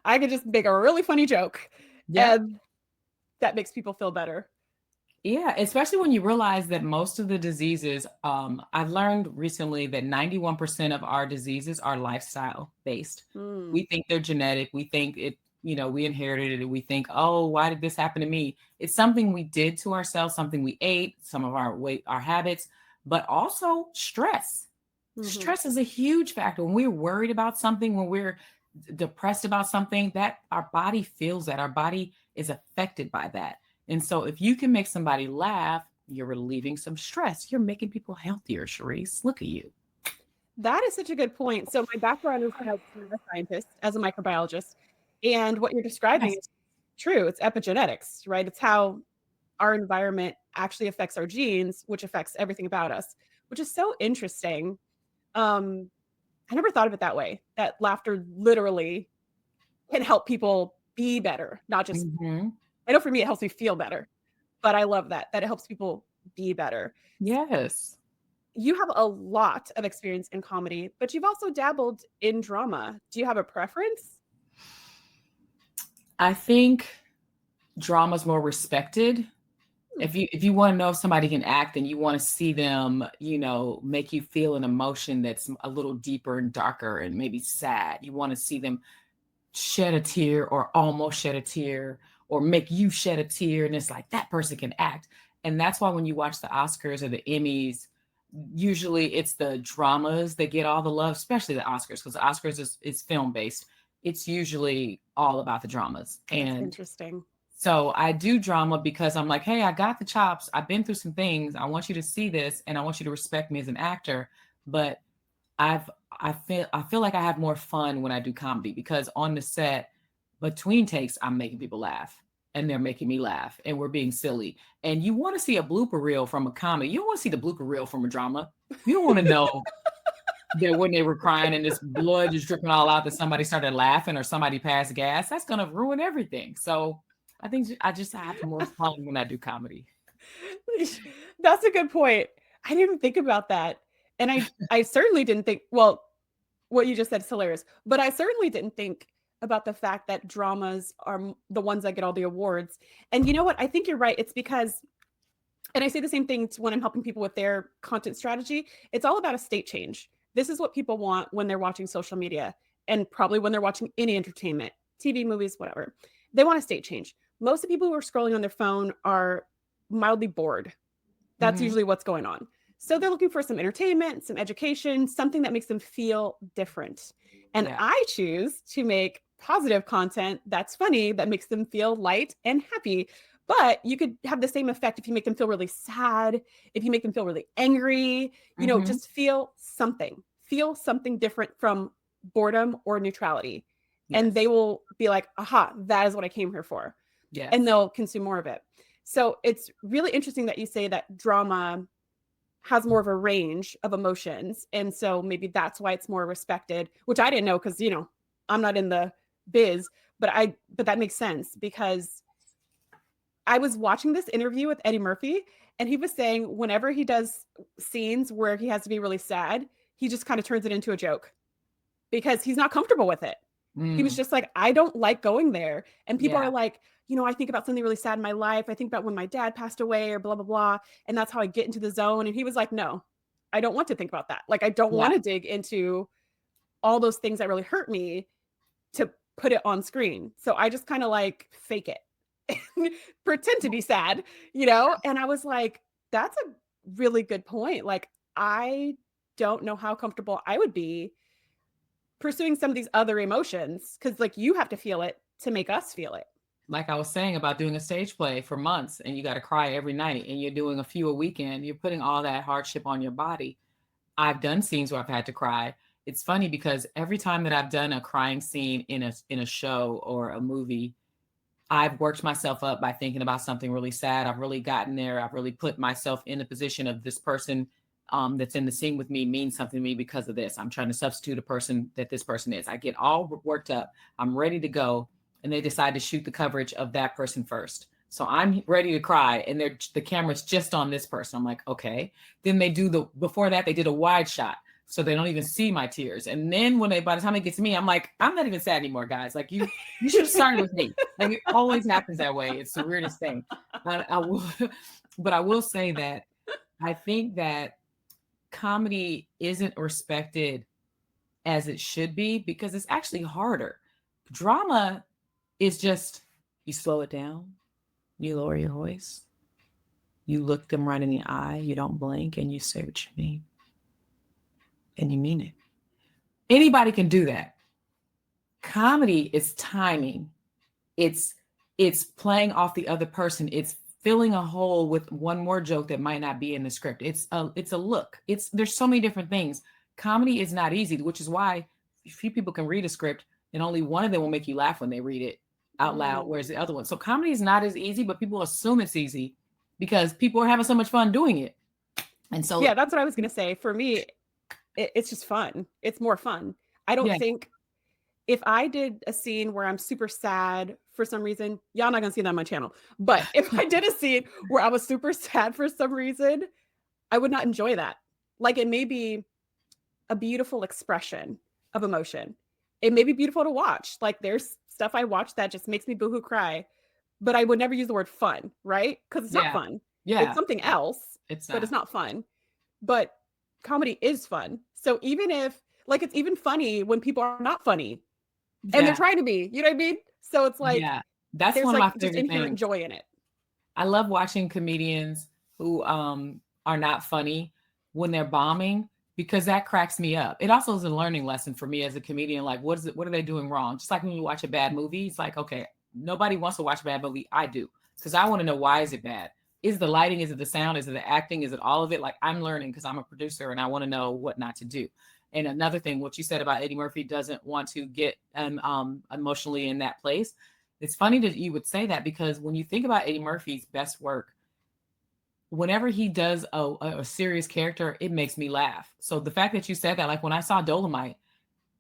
I could just make a really funny joke, Yeah. and that makes people feel better. Yeah, especially when you realize that most of the diseases, I've learned recently that 91% of our diseases are lifestyle based. Mm, We think they're genetic. We think it, we inherited it. We think, oh, why did this happen to me? It's something we did to ourselves, something we ate, some of our habits, but also stress. mhm. Stress is a huge factor. When we're worried about something, when we're depressed about something, that our body feels that. Our body is affected by that. And so if you can make somebody laugh, you're relieving some stress. You're making people healthier, Sharice. Look at you. That is such a good point. So my background is as a scientist, as a microbiologist, and what you're describing Yes. is true. It's epigenetics, right? It's how our environment actually affects our genes, which affects everything about us, which is so interesting. I never thought of it that way. That laughter literally can help people be better, not just. Mhm. I know for me it helps me feel better, but I love that it helps people be better. Yes. You have a lot of experience in comedy, but you've also dabbled in drama. Do you have a preference? I think drama's more respected. If you want to know if somebody can act and you want to see them, make you feel an emotion that's a little deeper and darker and maybe sad. You want to see them shed a tear or almost shed a tear or make you shed a tear. And it's like that person can act. And that's why when you watch the Oscars or the Emmys, usually it's the dramas that get all the love, especially the Oscars, because the Oscars is film based. It's usually all about the dramas. That's And interesting. so I do drama because I'm like, hey, I got the chops. I've been through some things. I want you to see this and I want you to respect me as an actor. But I feel like I have more fun when I do comedy because on the set, between takes, I'm making people laugh and they're making me laugh and we're being silly. And you want to see a blooper reel from a comedy. You don't want to see the blooper reel from a drama. You don't want to know that when they were crying and this blood is dripping all out that somebody started laughing or somebody passed gas. That's going to ruin everything. So I think I just have more fun when I do comedy. That's a good point. I didn't even think about that. And I certainly didn't think, well, what you just said is hilarious, but I certainly didn't think about the fact that dramas are the ones that get all the awards. And you know what? I think you're right. It's because, and I say the same thing when I'm helping people with their content strategy. It's all about a state change. This is what people want when they're watching social media and probably when they're watching any entertainment, TV, movies, whatever. They want a state change. Most of the people who are scrolling on their phone are mildly bored. That's Mhm. usually what's going on. So they're looking for some entertainment, some education, something that makes them feel different. And Yeah. I choose to make positive content that's funny, that makes them feel light and happy. But you could have the same effect if you make them feel really sad, if you make them feel really angry, Mhm. just feel something different from boredom or neutrality. And Yes. they will be like, aha, that is what I came here for. Yes. And they'll consume more of it. So it's really interesting that you say that drama has more of a range of emotions. And so maybe that's why it's more respected, which I didn't know because, I'm not in the biz, but that makes sense because I was watching this interview with Eddie Murphy and he was saying whenever he does scenes where he has to be really sad, he just kind of turns it into a joke because he's not comfortable with it. He was Mm. just like, I don't like going there. And people Yeah. are like, I think about something really sad in my life. I think about when my dad passed away or blah, blah, blah. And that's how I get into the zone. And he was like, no, I don't want to think about that. Like, I don't Yeah. want to dig into all those things that really hurt me to put it on screen. So I just kind of like fake it, pretend to be sad, And I was like, that's a really good point. Like, I don't know how comfortable I would be pursuing some of these other emotions because like you have to feel it to make us feel it. Like I was saying about doing a stage play for months and you got to cry every night and you're doing a few a weekend, you're putting all that hardship on your body. I've done scenes where I've had to cry. It's funny because every time that I've done a crying scene in a show or a movie, I've worked myself up by thinking about something really sad. I've really gotten there. I've really put myself in the position of this person that's in the scene with me means something to me because of this. I'm trying to substitute a person that this person is. I get all worked up. I'm ready to go. And they decide to shoot the coverage of that person first. So I'm ready to cry. And the camera's just on this person. I'm like, okay. Then before that, they did a wide shot. So they don't even see my tears. And then by the time it gets to me, I'm like, I'm not even sad anymore, guys. Like you should have started with me. Like it always happens that way. It's the weirdest thing. But I will say that I think that comedy isn't respected as it should be because it's actually harder. Drama is just, you slow it down, you lower your voice, you look them right in the eye, you don't blink, and you say what you mean. And you mean it. Anybody can do that. Comedy is timing. It's playing off the other person. It's filling a hole with one more joke that might not be in the script. It's a look. There's so many different things. Comedy is not easy, which is why few people can read a script and only one of them will make you laugh when they read it out loud, whereas the other one. So comedy is not as easy, but people assume it's easy because people are having so much fun doing it. And so yeah, that's what I was going to say. For me, it's just fun. It's more fun. I don't think if I did a scene where I'm super sad for some reason, y'all not going to see that on my channel. But if I did a scene where I was super sad for some reason, I would not enjoy that. Like it may be a beautiful expression of emotion. It may be beautiful to watch. Like there's stuff I watch that just makes me boohoo cry, but I would never use the word fun, right? Because it's not fun. Yeah. It's something else, but it's not fun. But comedy is fun. So even if, like, it's even funny when people are not funny and they're trying to be, you know what I mean? So it's like, that's there's one of like my just favorite inherent things. joy in it. I love watching comedians who are not funny when they're bombing because that cracks me up. It also is a learning lesson for me as a comedian. Like, what are they doing wrong? Just like when you watch a bad movie, it's like, okay, nobody wants to watch a bad movie. I do, because I want to know, why is it bad? Is it the lighting? Is it the sound? Is it the acting? Is it all of it? Like, I'm learning because I'm a producer and I want to know what not to do. And another thing, what you said about Eddie Murphy doesn't want to get emotionally in that place. It's funny that you would say that because when you think about Eddie Murphy's best work, whenever he does a serious character, it makes me laugh. So the fact that you said that, like when I saw Dolomite,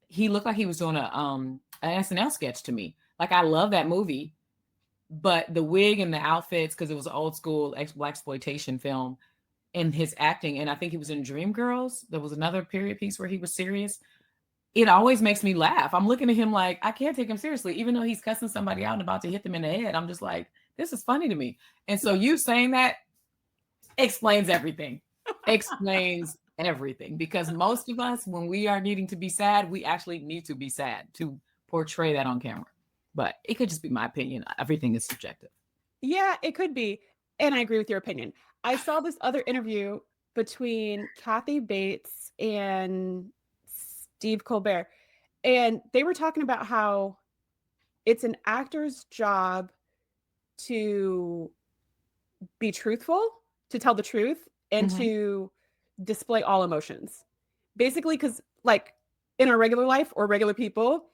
he looked like he was doing an SNL sketch to me. Like, I love that movie, but the wig and the outfits, because it was an old school blaxploitation film, and his acting, and I think he was in Dreamgirls. There was another period piece where he was serious. It always makes me laugh. I'm looking at him like, I can't take him seriously, even though he's cussing somebody out and about to hit them in the head. I'm just like, this is funny to me. And so you saying that explains everything. Explains everything. Because most of us, when we are needing to be sad, we actually need to be sad to portray that on camera. But it could just be my opinion. Everything is subjective. Yeah, it could be. And I agree with your opinion. I saw this other interview between Kathy Bates and Steve Colbert, and they were talking about how it's an actor's job to be truthful, to tell the truth, and to display all emotions. Basically, because like in our regular life or regular people,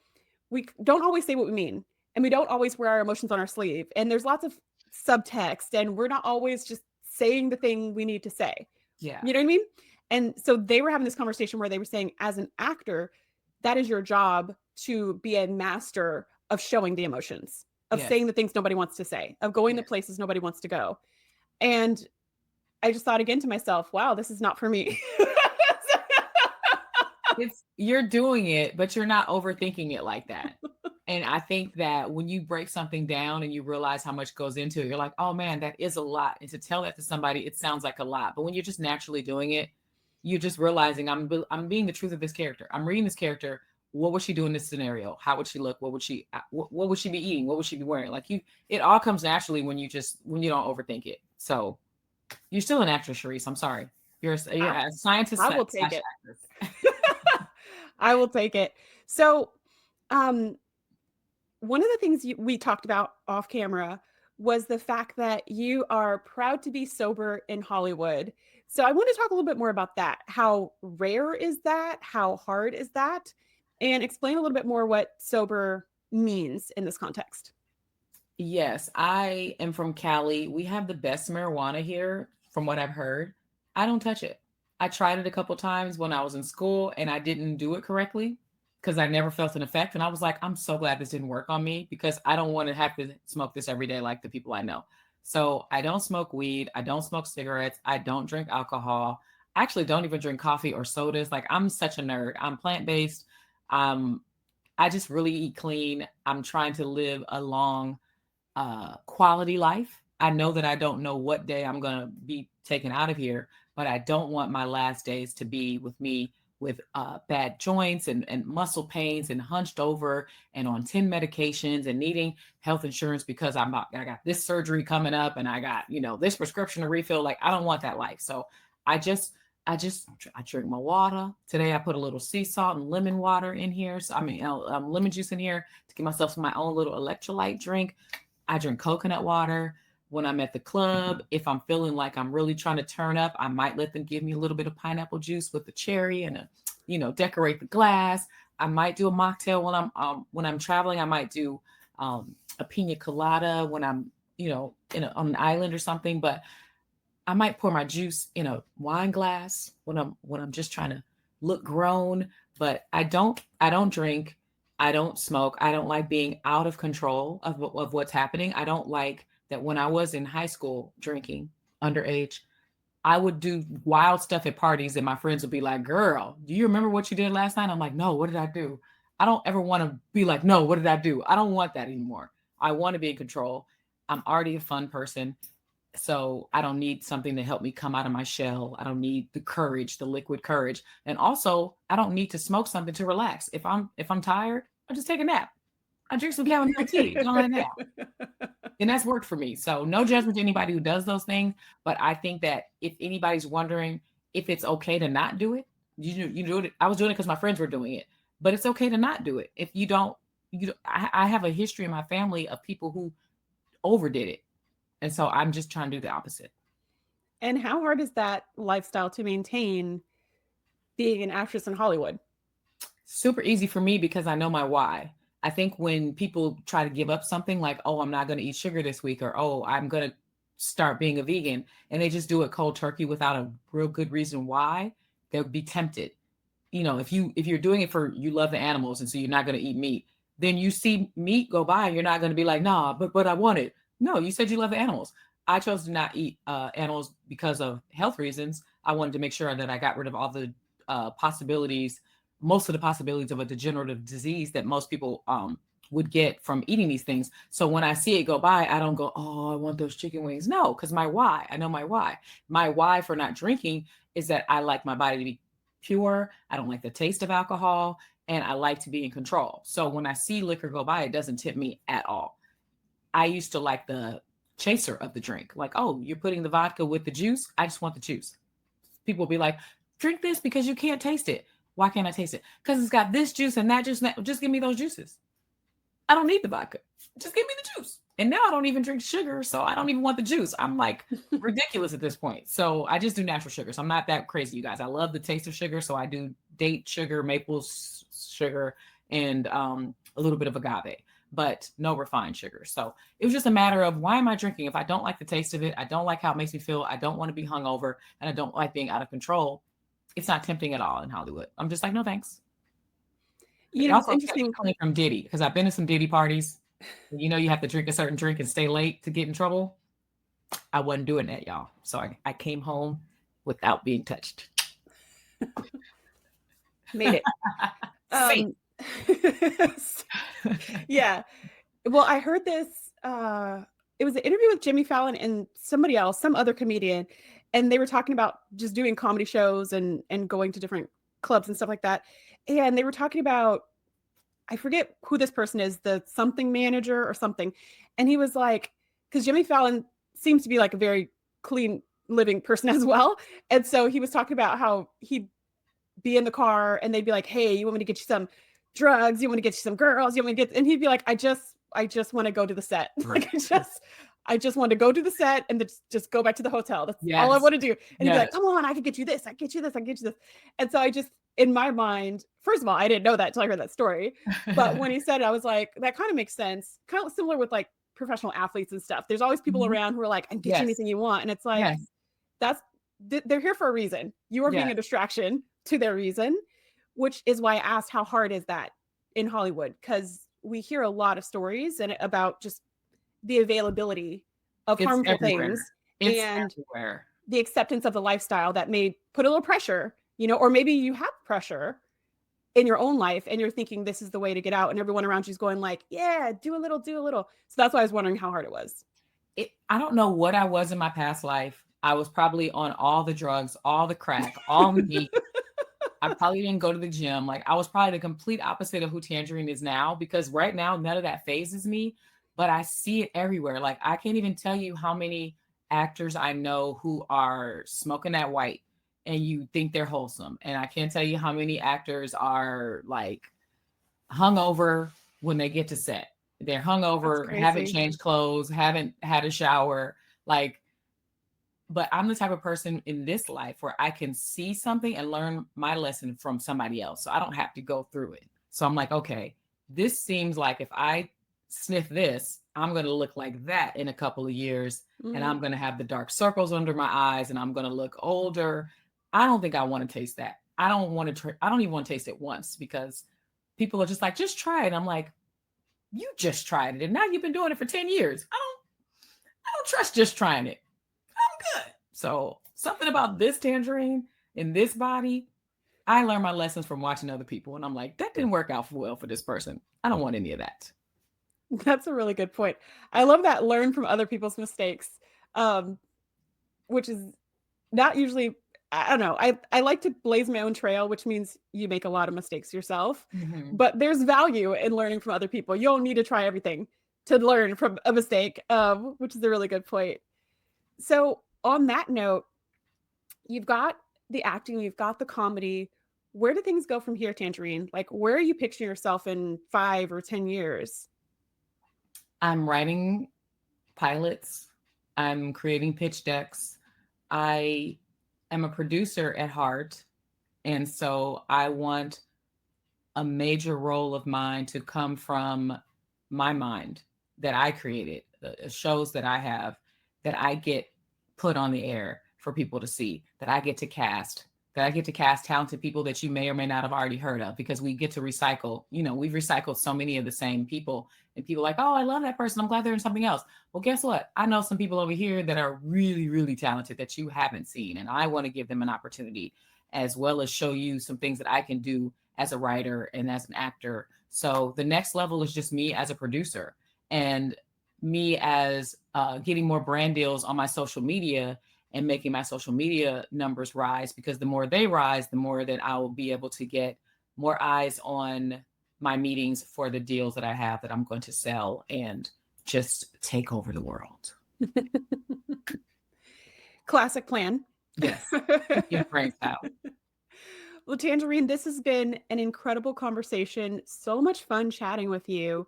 we don't always say what we mean, and we don't always wear our emotions on our sleeve. And there's lots of subtext, and we're not always just saying the thing we need to say. Yeah. You know what I mean? And so they were having this conversation where they were saying, as an actor, that is your job, to be a master of showing the emotions, of saying the things nobody wants to say, of going to places nobody wants to go. And I just thought again to myself, wow, this is not for me. You're doing it, but you're not overthinking it like that. And I think that when you break something down and you realize how much goes into it, you're like, oh man, that is a lot. And to tell that to somebody, it sounds like a lot. But when you're just naturally doing it, you're just realizing I'm being the truth of this character. I'm reading this character. What would she do in this scenario? How would she look? What would she be eating? What would she be wearing? Like, it all comes naturally when you don't overthink it. So you're still an actress, Sharice. I'm sorry. You're a scientist. I will take it. I will take it. So, one of the things we talked about off camera was the fact that you are proud to be sober in Hollywood. So I want to talk a little bit more about that. How rare is that? How hard is that? And explain a little bit more what sober means in this context. Yes, I am from Cali. We have the best marijuana here, from what I've heard. I don't touch it. I tried it a couple times when I was in school and I didn't do it correctly because I never felt an effect. And I was like, I'm so glad this didn't work on me because I don't want to have to smoke this every day like the people I know. So I don't smoke weed. I don't smoke cigarettes. I don't drink alcohol. I actually don't even drink coffee or sodas. Like I'm such a nerd. I'm plant-based. Um, I just really eat clean. I'm trying to live a long quality life. I know that I don't know what day I'm going to be taken out of here, but I don't want my last days to be with me with bad joints and muscle pains and hunched over and on 10 medications and needing health insurance because I got this surgery coming up and I got, this prescription to refill. Like, I don't want that life. So I just, I drink my water. Today I put a little sea salt and lemon water in here. So lemon juice in here to give myself my own little electrolyte drink. I drink coconut water when I'm at the club. If I'm feeling like I'm really trying to turn up, I might let them give me a little bit of pineapple juice with a cherry and decorate the glass. I might do a mocktail when I'm traveling. I might do a pina colada when I'm on an island or something. But I might pour my juice in a wine glass when I'm just trying to look grown. But I don't drink. I don't smoke. I don't like being out of control of what's happening. I don't like that when I was in high school drinking underage, I would do wild stuff at parties and my friends would be like, girl, do you remember what you did last night? I'm like, no, what did I do? I don't ever want to be like, no, what did I do? I don't want that anymore. I want to be in control. I'm already a fun person. So I don't need something to help me come out of my shell. I don't need the courage, the liquid courage. And also I don't need to smoke something to relax. If I'm tired, I just take a nap. I drink some chamomile tea, don't let a nap. And that's worked for me. So no judgment to anybody who does those things. But I think that if anybody's wondering if it's okay to not do it, you do it. I was doing it because my friends were doing it, but it's okay to not do it. If you don't, I have a history in my family of people who overdid it. And so I'm just trying to do the opposite. And how hard is that lifestyle to maintain being an actress in Hollywood? Super easy for me because I know my why. I think when people try to give up something like, oh, I'm not going to eat sugar this week, or, oh, I'm going to start being a vegan, and they just do it cold turkey without a real good reason why, they'll be tempted. If you're doing it for, you love the animals and so you're not going to eat meat, then you see meat go by and you're not going to be like, nah, but I want it. No, you said you love the animals. I chose to not eat animals because of health reasons. I wanted to make sure that I got rid of all the most of the possibilities of a degenerative disease that most people would get from eating these things. So when I see it go by, I don't go, oh, I want those chicken wings. No, because my why, I know my why. My why for not drinking is that I like my body to be pure. I don't like the taste of alcohol, and I like to be in control. So when I see liquor go by, it doesn't tip me at all. I used to like the chaser of the drink. Like, oh, you're putting the vodka with the juice. I just want the juice. People will be like, drink this because you can't taste it. Why can't I taste it? Because it's got this juice and that juice. Just give me those juices. I don't need the vodka. Just give me the juice. And now I don't even drink sugar, so I don't even want the juice. I'm like ridiculous at this point. So I just do natural sugar. So I'm not that crazy, you guys. I love the taste of sugar. So I do date sugar, maple sugar, and a little bit of agave, but no refined sugar. So it was just a matter of, why am I drinking? If I don't like the taste of it, I don't like how it makes me feel, I don't want to be hungover, and I don't like being out of control, it's not tempting at all in Hollywood. I'm just like, no, thanks. It's interesting coming from Diddy, because I've been to some Diddy parties. You have to drink a certain drink and stay late to get in trouble. I wasn't doing that, y'all. So I came home without being touched. Made it. Yeah. Well, I heard this. It was an interview with Jimmy Fallon and somebody else, some other comedian, and they were talking about just doing comedy shows and going to different clubs and stuff like that. And they were talking about, I forget who this person is, the something manager or something. And he was like, because Jimmy Fallon seems to be like a very clean living person as well. And so he was talking about how he'd be in the car and they'd be like, hey, you want me to get you some drugs? You want me to get you some girls? You want me to get, and he'd be like, I just want to go to the set. Like, I just want to go to the set and just go back to the hotel. That's all I want to do. And he'd be like, come on, I can get you this. I can get you this. I can get you this. And so I just, in my mind, first of all, I didn't know that until I heard that story. But when he said it, I was like, that kind of makes sense. Kind of similar with like professional athletes and stuff. There's always people Mhm. around who are like, "And get you Yes. anything you want," and it's like Yes. that's they're here for a reason. You are being Yes. a distraction to their reason, which is why I asked how hard is that in Hollywood, because we hear a lot of stories and about just the availability of It's harmful everywhere. things It's and everywhere. the acceptance of the lifestyle that may put a little pressure, or maybe you have pressure in your own life and you're thinking this is the way to get out and everyone around you is going like, yeah, do a little. So that's why I was wondering how hard it was. I don't know what I was in my past life. I was probably on all the drugs, all the crack, all meat. I probably didn't go to the gym. Like I was probably the complete opposite of who Tangerine is now, because right now none of that phases me, but I see it everywhere. Like I can't even tell you how many actors I know who are smoking that white and you think they're wholesome. And I can't tell you how many actors are like hungover when they get to set. They're hungover, haven't crazy. changed clothes, haven't had a shower. Like, but I'm the type of person in this life where I can see something and learn my lesson from somebody else. So I don't have to go through it. So I'm like, okay, this seems like if I sniff this, I'm going to look like that in a couple of years. And I'm going to have the dark circles under my eyes and I'm going to look older. I don't think I want to taste that. I don't want to, I don't even want to taste it once, because people are just like, just try it. I'm like, you just tried it. And now you've been doing it for 10 years. I don't trust just trying it. I'm good. So something about this Tangerine in this body, I learned my lessons from watching other people. And I'm like, that didn't work out well for this person. I don't want any of that. That's a really good point. I love that learn from other people's mistakes, which is not usually, I don't know. I like to blaze my own trail, which means you make a lot of mistakes yourself, but there's value in learning from other people. You don't need to try everything to learn from a mistake, which is a really good point. So on that note, you've got the acting, you've got the comedy. Where do things go from here, Tangerine? Like, where are you picturing yourself in 5 or 10 years? I'm writing pilots. I'm creating pitch decks. I am a producer at heart. And so I want a major role of mine to come from my mind that I created, the shows that I have, that I get put on the air for people to see, that I get to cast talented people that you may or may not have already heard of, because we get to recycle. We've recycled so many of the same people, and people are like, oh, I love that person. I'm glad they're in something else. Well, guess what? I know some people over here that are really, really talented that you haven't seen. And I want to give them an opportunity, as well as show you some things that I can do as a writer and as an actor. So the next level is just me as a producer, and me as getting more brand deals on my social media and making my social media numbers rise, because the more they rise, the more that I will be able to get more eyes on my meetings for the deals that I have that I'm going to sell and just take over the world. Classic plan. Yes. Your brains out. Well, Tangerine, this has been an incredible conversation. So much fun chatting with you.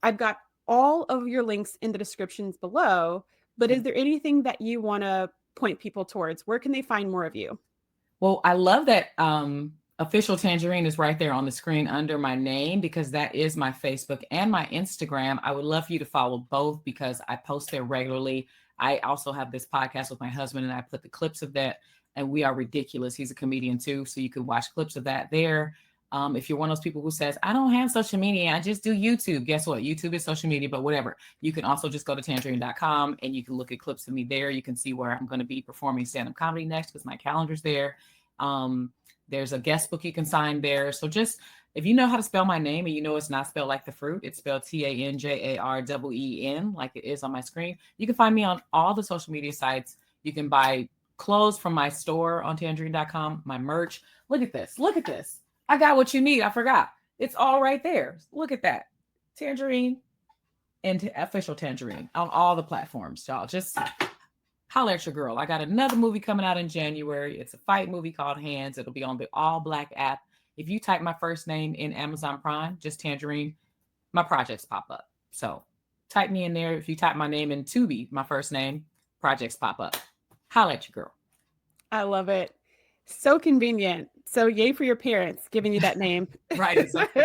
I've got all of your links in the descriptions below, but is there anything that you want to point people towards? Where can they find more of you? Well, I love that official Tangerine is right there on the screen under my name, because that is my Facebook and my Instagram. I would love for you to follow both, because I post there regularly. I also have this podcast with my husband, and I put the clips of that, and we are ridiculous. He's a comedian too, so you can watch clips of that there. If you're one of those people who says, I don't have social media, I just do YouTube. Guess what? YouTube is social media, but whatever. You can also just go to tangerine.com and you can look at clips of me there. You can see where I'm going to be performing stand-up comedy next, because my calendar's there. There's a guest book you can sign there. So just, if you know how to spell my name and you know it's not spelled like the fruit, it's spelled Tanjareen, like it is on my screen. You can find me on all the social media sites. You can buy clothes from my store on tangerine.com, my merch. Look at this. Look at this. I got what you need. I forgot. It's all right there. Look at that. Tangerine and official Tangerine on all the platforms, y'all. Just holler at your girl. I got another movie coming out in January. It's a fight movie called Hands. It'll be on the All Black app. If you type my first name in Amazon Prime, just Tangerine, my projects pop up. So type me in there. If you type my name in Tubi, my first name, projects pop up. Holler at your girl. I love it. So convenient. So yay for your parents giving you that name. Right. Exactly.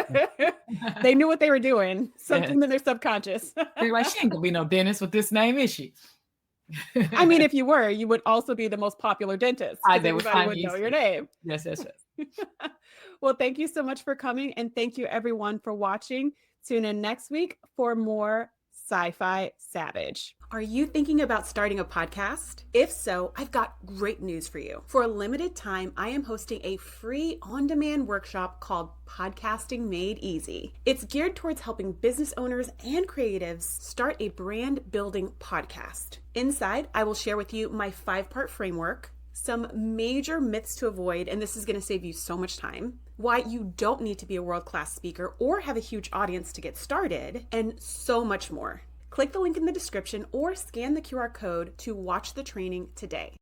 They knew what they were doing. Something in their subconscious. They're like, she ain't gonna be no dentist with this name, is she? I mean, if you were, you would also be the most popular dentist. They would Everybody find would me know your easy. name. Yes, yes, yes. Well, thank you so much for coming. And thank you everyone for watching. Tune in next week for more Sci-Fi Savage. Are you thinking about starting a podcast? If so, I've got great news for you. For a limited time, I am hosting a free on-demand workshop called Podcasting Made Easy. It's geared towards helping business owners and creatives start a brand building podcast. Inside, I will share with you my 5-part framework, some major myths to avoid, and this is going to save you so much time, why you don't need to be a world-class speaker or have a huge audience to get started, and so much more. Click the link in the description or scan the QR code to watch the training today.